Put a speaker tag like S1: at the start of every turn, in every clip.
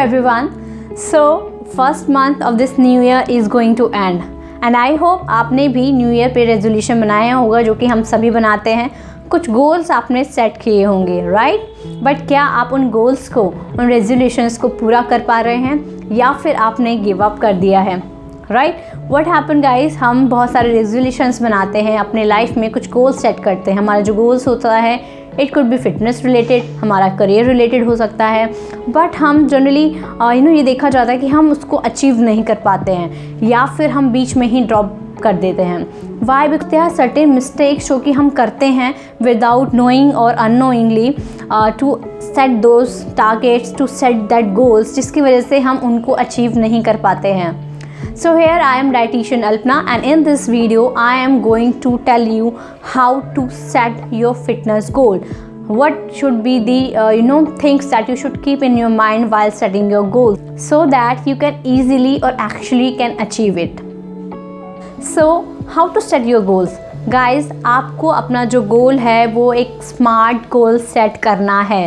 S1: everyone. So first month of this new year is going to end and I hope आपने भी new year पे resolution बनाया होगा जो कि हम सभी बनाते हैं. कुछ गोल्स आपने सेट किए होंगे राइट. बट क्या आप उन गोल्स को, उन रेजोल्यूशंस को पूरा कर पा रहे हैं या फिर आपने गिव अप कर दिया है राइट. व्हाट हैपन गाइस, हम बहुत सारे रेजोल्यूशंस बनाते हैं अपने लाइफ में, कुछ गोल्स सेट करते हैं. हमारा जो गोल्स होता है it could be fitness related, हमारा करियर रिलेटेड हो सकता है. बट हम जनरली ये देखा जाता है कि हम उसको अचीव नहीं कर पाते हैं या फिर हम बीच में ही ड्रॉप कर देते हैं. Why because there are certain mistakes जो कि हम करते हैं विदाउट नोइंग और unknowingly to set those targets, to set that goals, जिसकी वजह से हम उनको अचीव नहीं कर पाते हैं. So here I am dietitian Alpna and in this video I am going to tell you how to set your fitness goal. What should be the things that you should keep in your mind while setting your goals so that you can easily or actually can achieve it. So how to set your goals? Guys, आपको अपना जो गोल है वो एक smart goal set करना है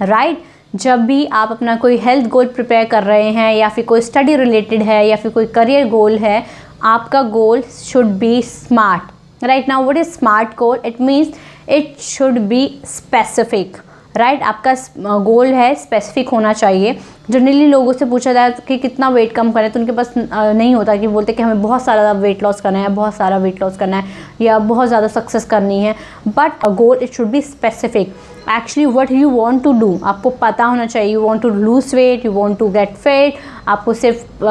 S1: right. जब भी आप अपना कोई हेल्थ गोल प्रिपेयर कर रहे हैं या फिर कोई स्टडी रिलेटेड है या फिर कोई करियर गोल है, आपका गोल should B smart right. Now what is smart goal? It means it should be specific right. आपका गोल है स्पेसिफिक होना चाहिए. जनरली लोगों से पूछा जाए कि कितना वेट कम करें तो उनके पास नहीं होता, कि बोलते कि हमें बहुत सारा वेट लॉस करना है, बहुत सारा वेट लॉस करना है या बहुत ज़्यादा सक्सेस करनी है. But a goal it should be specific. Actually what you want to do आपको पता होना चाहिए. You want to lose weight, you want to get fit, आपको सिर्फ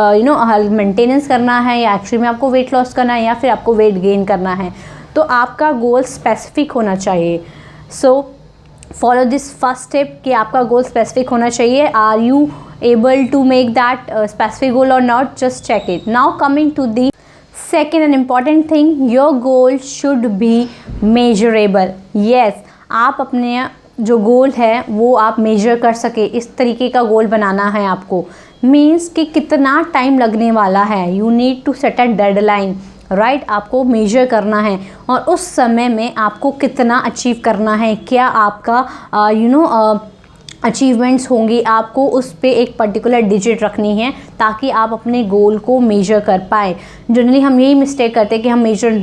S1: मेंटेनेंस करना है या एक्चुअली में आपको वेट लॉस करना है या फिर आपको वेट गेन करना है. तो आपका गोल स्पेसिफिक होना चाहिए. So follow this first step कि आपका गोल स्पेसिफिक होना चाहिए. Are you able to make that specific goal or not? Just check it. Now coming to the second and important thing, your goal should be measurable. Yes, आप अपने जो गोल है वो आप मेजर कर सके, इस तरीके का गोल बनाना है आपको. मीन्स कि कितना टाइम लगने वाला है. You need to set a deadline right. आपको मेजर करना है और उस समय में आपको कितना अचीव करना है, क्या आपका अचीवमेंट्स होंगी, आपको उस पे एक पर्टिकुलर डिजिट रखनी है ताकि आप अपने गोल को मेजर कर पाए. जनरली हम यही मिस्टेक करते हैं कि हम मेजर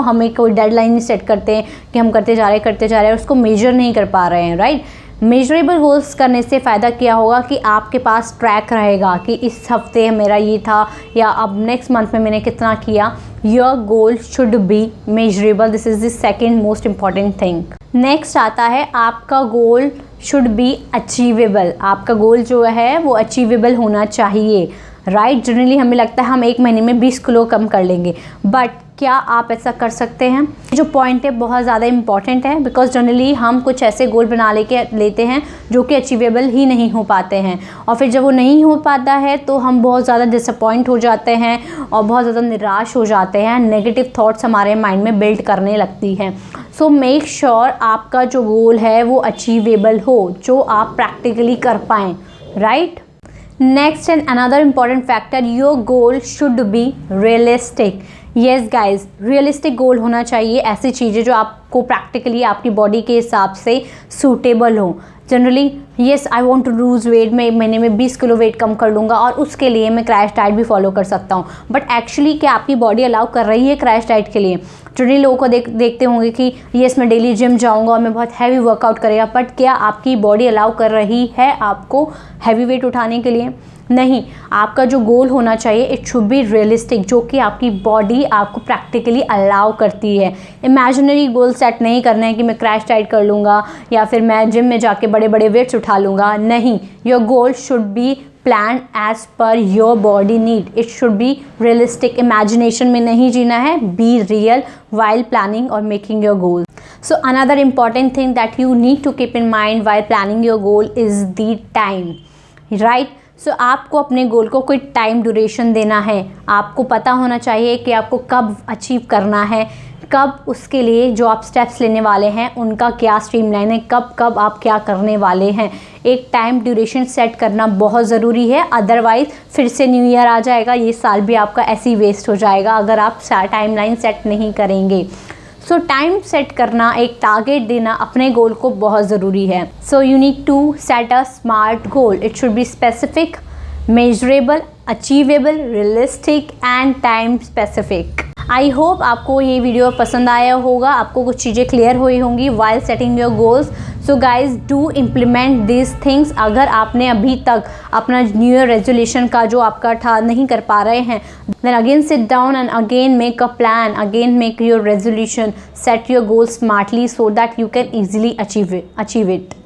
S1: हमें कोई डेडलाइन नहीं सेट करते हैं कि हम करते जा रहे हैं उसको मेजर नहीं कर पा रहे हैं राइट. मेजरेबल गोल्स करने से फ़ायदा क्या होगा कि आपके पास ट्रैक रहेगा कि इस हफ्ते मेरा ये था या अब नेक्स्ट मंथ में मैंने कितना किया. Your goal should B measurable. This is the second most important thing. Next आता है आपका गोल शुड बी अचीवेबल. आपका गोल जो है वो अचीवेबल होना चाहिए राइट. जनरली हमें लगता है हम एक महीने में 20 किलो कम कर लेंगे, बट क्या आप ऐसा कर सकते हैं? जो पॉइंट है बहुत ज़्यादा इंपॉर्टेंट है बिकॉज जनरली हम कुछ ऐसे गोल बना लेते हैं जो कि अचीवेबल ही नहीं हो पाते हैं और फिर जब वो नहीं हो पाता है तो हम बहुत ज़्यादा डिसअपॉइंट हो जाते हैं और बहुत ज़्यादा निराश हो जाते हैं. नेगेटिव थॉट्स हमारे माइंड में बिल्ड करने लगती हैं. सो मेक श्योर आपका जो गोल है वो अचीवेबल हो, जो आप प्रैक्टिकली कर पाएँ right. Next and another important factor, your goal should be realistic. Yes guys, realistic गोल होना चाहिए. ऐसी चीज़ें जो आपको प्रैक्टिकली आपकी बॉडी के हिसाब से सूटेबल हो. Generally yes I want to lose weight, मैं एक महीने में 20 किलो वेट कम कर लूँगा और उसके लिए मैं क्रैश डाइट भी फॉलो कर सकता हूँ. बट एक्चुअली क्या आपकी बॉडी अलाउ कर रही है क्रैश डाइट के लिए? जनरली लोगों को देखते होंगे कि येस मैं डेली जिम जाऊँगा और मैं बहुत हैवी वर्कआउट करेगा, बट क्या आपकी बॉडी अलाउ कर रही है आपको हैवी वेट उठाने के लिए? नहीं. आपका जो गोल होना चाहिए इट शुड बी रियलिस्टिक, जो कि आपकी बॉडी आपको प्रैक्टिकली अलाउ करती है. इमेजिनरी गोल सेट नहीं करना है कि मैं क्रैश डाइट कर लूँगा या फिर मैं जिम में जाके बड़े बड़े वेट्स उठा लूँगा. नहीं, your goal should be plan as per your body need. It should be realistic. Imagination में नहीं जीना है. बी रियल वाइल प्लानिंग और making your goal. So another important thing that you need to keep in mind while planning your goal is the time, right? सो आपको अपने गोल को कोई time duration देना है. आपको पता होना चाहिए कि आपको कब अचीव करना है, कब उसके लिए जो आप स्टेप्स लेने वाले हैं उनका क्या स्ट्रीमलाइन है, कब आप क्या करने वाले हैं. एक टाइम ड्यूरेशन सेट करना बहुत ज़रूरी है. अदरवाइज़ फिर से न्यू ईयर आ जाएगा, ये साल भी आपका ऐसे ही वेस्ट हो जाएगा अगर आप टाइमलाइन सेट नहीं करेंगे. सो टाइम सेट करना, एक टारगेट देना अपने गोल को बहुत ज़रूरी है. So you need to set a smart goal. It should be specific, measurable, achievable, realistic and time specific. I hope आपको ये वीडियो पसंद आया होगा, आपको कुछ चीज़ें क्लियर हुई होंगी while setting your goals. So guys do implement this things. अगर आपने अभी तक अपना न्यू ईयर रेजोल्यूशन का जो आपका था नहीं कर पा रहे हैं, then again sit down and again make a plan, again make your resolution, set your goals smartly so that you can easily achieve it.